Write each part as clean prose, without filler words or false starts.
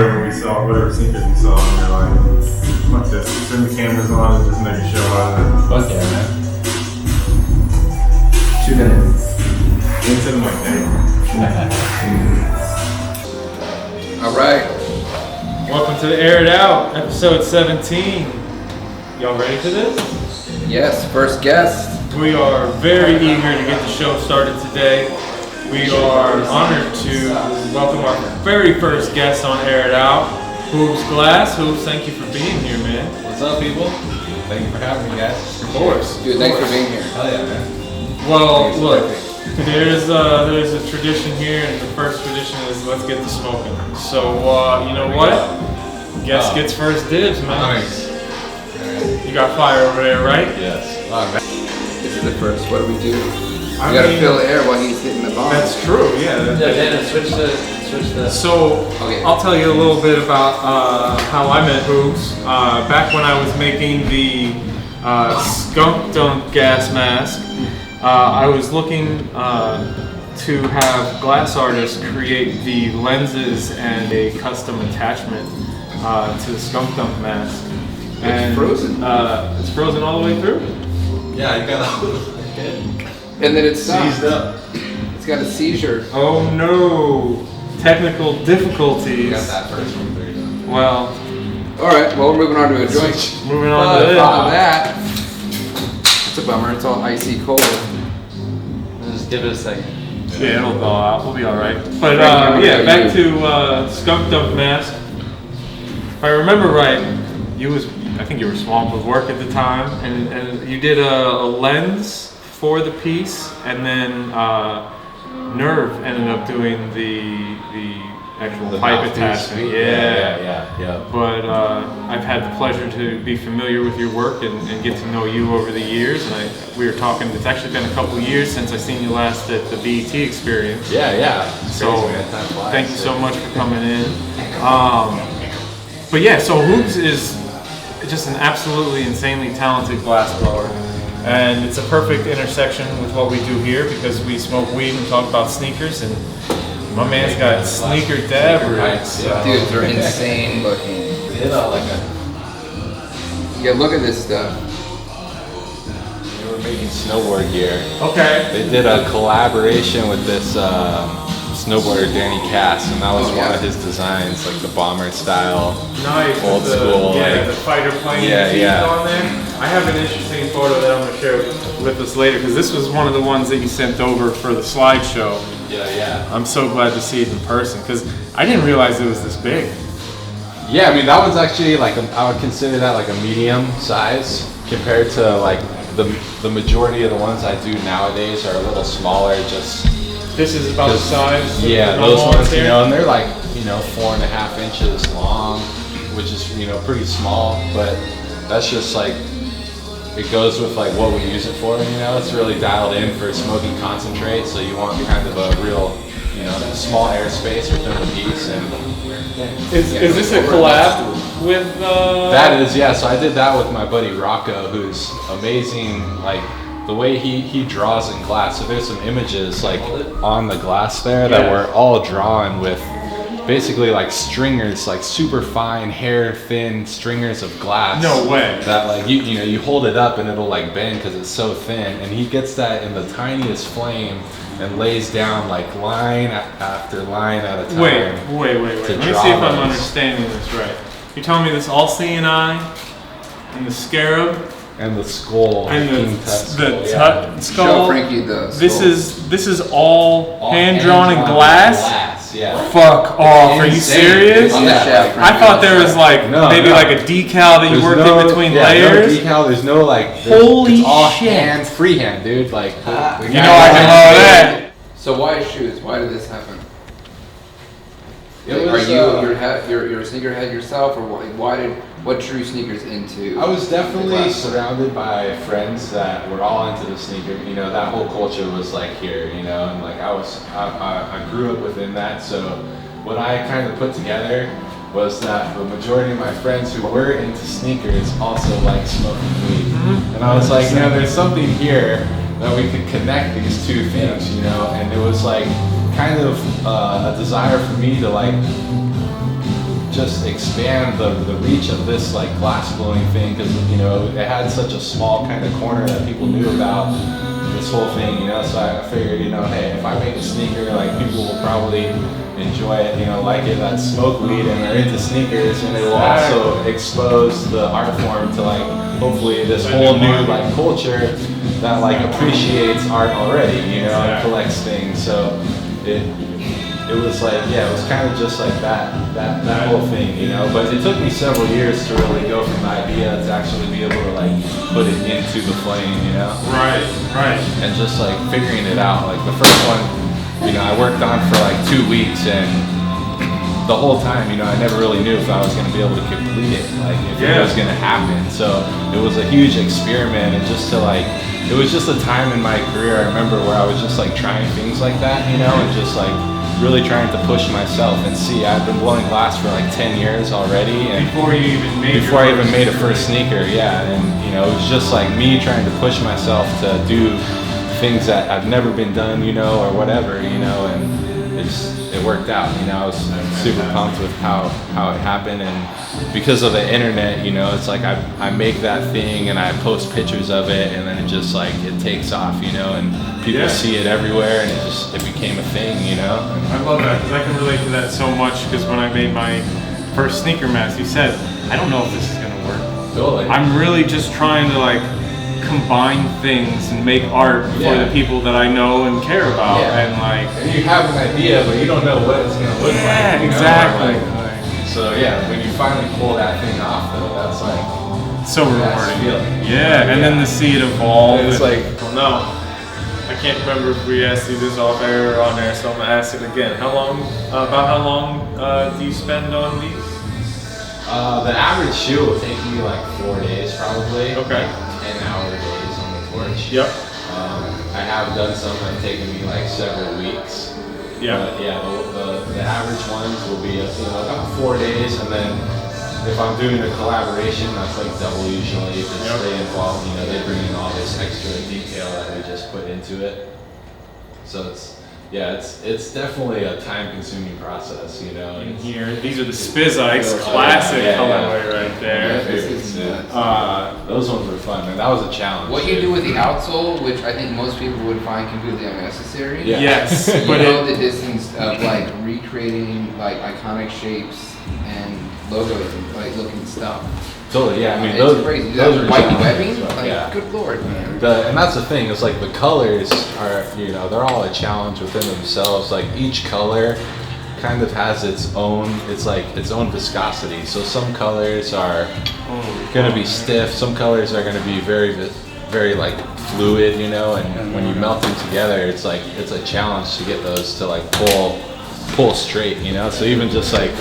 whatever we saw, whatever sneakers we saw, and you're like, fuck this, turn the cameras on and just make a show out of it. Fuck yeah, man. 2 minutes. Into the mic, there. All right. Welcome to the Air It Out, episode 17. Y'all ready for this? Yes, first guest. We are very eager to get the show started today. We are honored to welcome our very first guest on Air It Out, Hoobs Glass. Hoobs, thank you for being here, man. What's up, people? Thank you for having me, guys. Of course. Dude, thanks for being here. Hell yeah, man. Well, look, there's a tradition here, and the first tradition is let's get to smoking. So, you know what? Guest gets first dibs, man. Nice. You got fire over there, right? Yes. Oh, man. This is the first. What do we do? We gotta fill the air while he's hitting the bomb. That's true, yeah. Dano, switch the. So, Okay. I'll tell you a little bit about how I met Hoobs. Back when I was making the skunk dunk gas mask, I was looking to have glass artists create the lenses and a custom attachment to the skunk dunk mask. It's frozen. It's frozen all the way through? Yeah, you got And then it's seized up. It's got a seizure. Oh no! Technical difficulties. You got that first one there. Well, All right. Well, we're moving on to a joint. moving on to this. That. It's a bummer. It's all icy cold. Just give it a second. Yeah, it'll thaw out. We'll be all right. But Right, yeah, back to skunk dunk mask. If I remember right, I think you were swamped with work at the time, and you did a lens for the piece, and then Nerve ended up doing the actual pipe attachment. Yeah. But I've had the pleasure to be familiar with your work and get to know you over the years. And we were talking, it's actually been a couple of years since I seen you last at the BET experience. Yeah. So Crazy, man. Time flies. thank you so much for coming in. But yeah, so Hoobs is just an absolutely insanely talented glass blower. And it's a perfect intersection with what we do here because we smoke weed and talk about sneakers, and my man's got sneaker dab rigs. So. Dude, they're insane looking. Yeah, look at this stuff. They were making snowboard gear. Okay. They did a collaboration with this snowboarder Danny Cass, and that was one of his designs, like the bomber style. Nice. Old school. Yeah, like, the fighter plane on there. I have an interesting photo that I'm going to share with us later because this was one of the ones that you sent over for the slideshow. Yeah. I'm so glad to see it in person because I didn't realize it was this big. Yeah, I mean that one's actually like I would consider that like a medium size compared to like the majority of the ones I do nowadays are a little smaller. This is about the size. Yeah, those ones, you know, and they're like 4.5 inches long, which is pretty small, but that's just like it goes with like what we use it for. It's really dialed in for smoking concentrate, so you want kind of a real small airspace within the piece. And is this a collab with? That is, yeah. So I did that with my buddy Rocco, who's amazing. Like the way he draws in glass. So there's some images like on the glass there that were all drawn with basically like stringers, like super fine, hair thin stringers of glass. No way. That like you hold it up and it'll like bend because it's so thin, and he gets that in the tiniest flame and lays down like line after line at a time. Wait. Let me see if I'm understanding this right. You're telling me this all-seeing eye and the scarab and the skull and the skull. Show Frankie the skull. This is all hand drawn in glass. Yeah. Fuck off! Are you serious? On the shaft, I thought there was like maybe like a decal that you worked in between layers. No decal. There's no like. Holy it's all shit! hand, freehand, dude. Like I can love that. So why shoes? Why did this happen? It Like, was, you're a sneakerhead yourself, or what drew you sneakers into? I was definitely glass? surrounded by friends that were all into the sneaker. That whole culture was like here, and like I grew up within that. So what I kind of put together was that the majority of my friends who were into sneakers also like smoking weed, and I was like, there's something here that we could connect these two things, and it was like kind of a desire for me to like just expand the reach of this like glass blowing thing, because you know it had such a small kind of corner that people knew about this whole thing, you know. So I figured, you know, hey, if I make a sneaker, like people will probably enjoy it, you know, like it, that smoke weed and are into sneakers, and it will also expose the art form to like hopefully this whole new like culture that like appreciates art already, you know, and collects things. So it was like, yeah, it was kind of just like that whole thing, you know. But it took me several years to really go from the idea to actually be able to like put it into the flame, you know. Right. And just like figuring it out. Like the first one, you know, I worked on for like 2 weeks, and the whole time, you know, I never really knew if I was going to be able to complete it, like if it was going to happen. So it was a huge experiment, and just to like, it was just a time in my career, I remember, where I was just like trying things like that, you know, and just like really trying to push myself and see. I've been blowing glass for like 10 years already, and Before I even made a first sneaker, yeah. And you know, it was just like me trying to push myself to do things that I've never been done, you know, or whatever, you know, and it worked out, you know. I was super pumped with how it happened, and because of the internet, you know, it's like I make that thing and I post pictures of it, and then it just like it takes off, you know, and people see it everywhere, and it became a thing, you know. I love that, because I can relate to that so much, because when I made my first sneaker mask, you said, I don't know if this is gonna work. Totally. I'm really just trying to like combine things and make art for the people that I know and care about, and like. And you have an idea, but you don't know what it's gonna look like. Yeah, you know? exactly. So yeah, when you finally pull that thing off, though, that's like so rewarding. Feeling. Yeah, and then to see it evolve. It's like, well, no, I can't remember if we asked you this off air or on air, so I'm gonna ask it again. About how long do you spend on these? The average shoe will take me like 4 days probably. Okay. Like 10-hour days on the torch. Yep. I have done some that have taken me like several weeks. Yeah. But yeah, the average ones will be, you know, about 4 days, and then if I'm doing a collaboration, that's like double usually, because they involve, you know, they bring in all this extra detail that we just put into it. So it's definitely a time-consuming process, you know. In here, these are the Spizikes, classic colorway right there. Those ones were fun, man. That was a challenge. What you do with the outsole, which I think most people would find completely unnecessary. Yeah. Yes, You but know the distance of like recreating like iconic shapes and logos and like looking stuff. Totally, yeah. I mean, It's crazy. those That are white challenges, webbing, but, like good lord, man. And that's the thing. It's like the colors are, you know, they're all a challenge within themselves. Like each color kind of has its own viscosity. So some colors are gonna be stiff. Some colors are gonna be very like fluid, you know. And when you melt them together, it's like it's a challenge to get those to like pull straight, you know. So even just like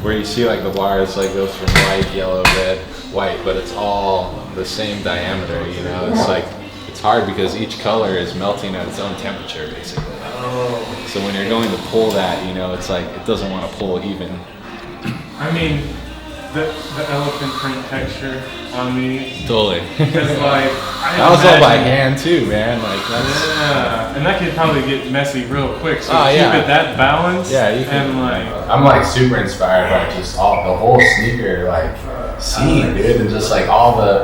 where you see like the wires like goes from white, yellow, red, white, but it's all the same diameter, you know. It's like it's hard because each color is melting at its own temperature, basically. So when you're going to pull that, you know, it's like it doesn't want to pull even. I mean, the elephant print texture on these. Totally. Because like that was all by hand too, man. Like that's and that could probably get messy real quick. So Oh, keep yeah. it that balanced. Yeah, you can- and like. I'm like super inspired by just the whole sneaker like scene, dude, and just like all the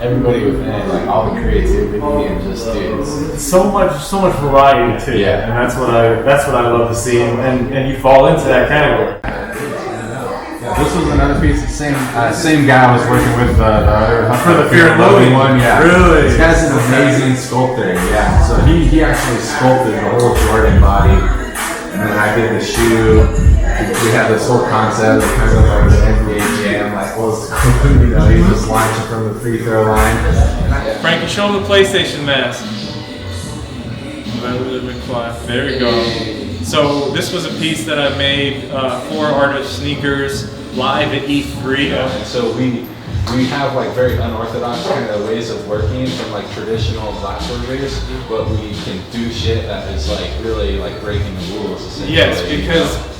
everybody within, like all the creativity and just dude, it's So much variety too. Yeah. And that's what I love to see, and you fall into that category. this was another piece. The same guy I was working with the other For the Fear and Loathing one. Yeah, Really? This guy's an amazing sculptor. Yeah, so he actually sculpted the whole Jordan body, and then I did the shoe. We had this whole concept of kind of like the NBA Jam, like was you know, he just launching from the free throw line. Frankie, show him the PlayStation mask. There we go. So this was a piece that I made for Artist Sneakers live at E3. And so we have like very unorthodox kind of ways of working from like traditional glassworkers, but we can do shit that is like really like breaking the rules essentially. Yes,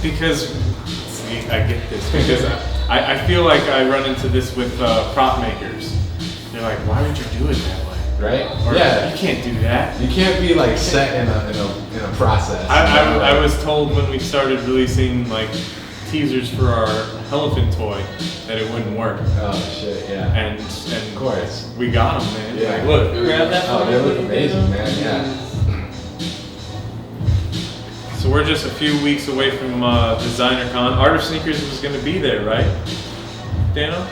because see, I get this because I feel like I run into this with prop makers. They're like, why would you do it that way? Right? Or, Yeah. you can't do that. You can't be like set in a process. I was told when we started releasing like teasers for our elephant toy that it wouldn't work. Oh shit, yeah. And Of course. we got them, man. Yeah. Like, look, grab that. Oh, they look amazing, man. Yeah. So we're just a few weeks away from Designer Con. Art of Sneakers was going to be there, right, Dano?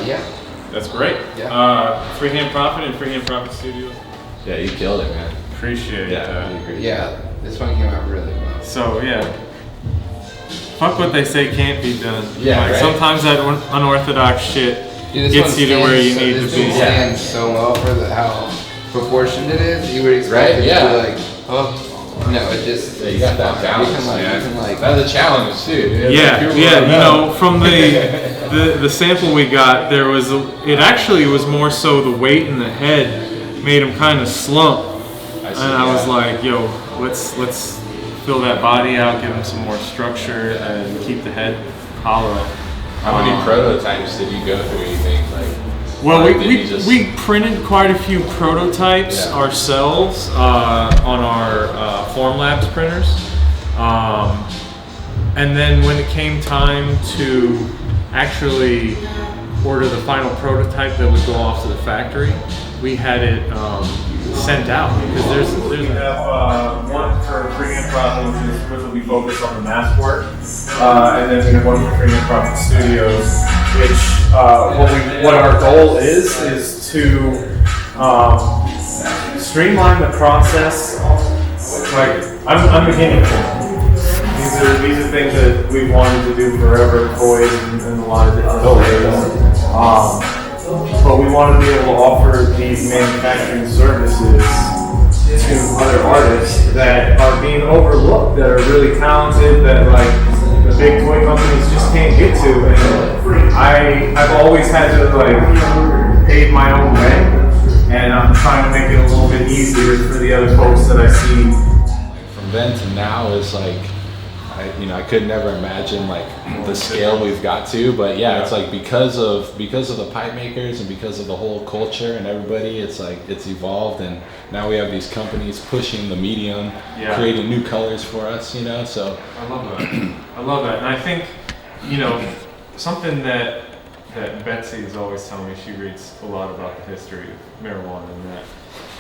Yeah. That's great. Yeah. Freehand Profit and Freehand Profit Studio. Yeah, you killed it, man. Appreciate Yeah, that. really great. Yeah, this one came out really well. So yeah, fuck what they say can't be done. Yeah, like right. sometimes that unorthodox shit Dude, this gets one you to where you stands- need to this be. one stands so well for how proportioned it is. You would expect Right, it yeah. to be like, oh, no, it just. Yeah, you got that balance, You man. can like. That's a challenge too. Dude. Yeah, People yeah. don't You know, from the sample we got, there was it actually was more so the weight in the head made him kind of slump, and I was like, yo, let's fill that body out, give him some more structure, and keep the head hollow. How many prototypes did you go through? You think like? Well, or did you just- we printed quite a few prototypes Yeah. ourselves on our Formlabs printers, and then when it came time to actually order the final prototype that would go off to the factory, we had it sent out because We have one for Freehand Profit, which is specifically focused on the mask work, and then we have one for Freehand Profit Studios, which what our goal is to streamline the process. Like I'm beginning to. These are things that we've wanted to do forever, toys and a lot of different ways. But we want to be able to offer these manufacturing services to other artists that are being overlooked, that are really talented, that like the big toy companies just can't get to. And I've always had to like pave my own way, and I'm trying to make it a little bit easier for the other folks that I see. From then to now is like, I could never imagine like the scale we've got to, but yeah, it's like because of the pipe makers and because of the whole culture and everybody, it's like it's evolved, and now we have these companies pushing the medium, creating new colors for us, so. I love that. I love that, and I think something that Betsy is always telling me. She reads a lot about the history of marijuana, and that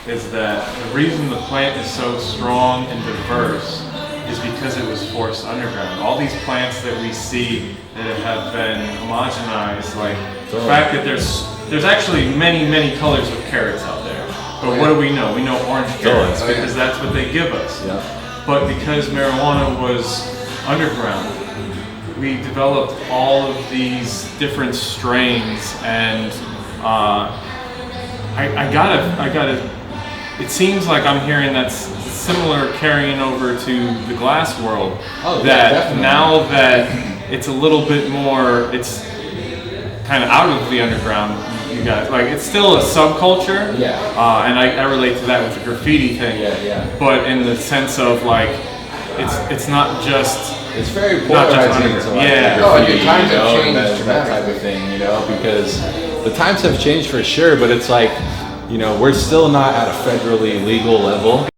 is that the reason the plant is so strong and diverse is because it was forced underground. All these plants that we see that have been homogenized, like the fact that there's actually many colors of carrots out there. But what do we know? We know orange carrots because that's what they give us. Yeah. But because marijuana was underground, we developed all of these different strains, and I gotta. It seems like I'm hearing that's similar carrying over to the glass world. Oh, that definitely. now that it's a little bit more, it's kind of out of the underground. You guys, like, it's still a subculture. Yeah. And I relate to that with the graffiti thing. Yeah. But in the sense of like, it's not just. It's very Not just polarizing underground. to like Yeah. graffiti, Oh, the times have changed that type of thing, because the times have changed for sure, but it's like, we're still not at a federally legal level.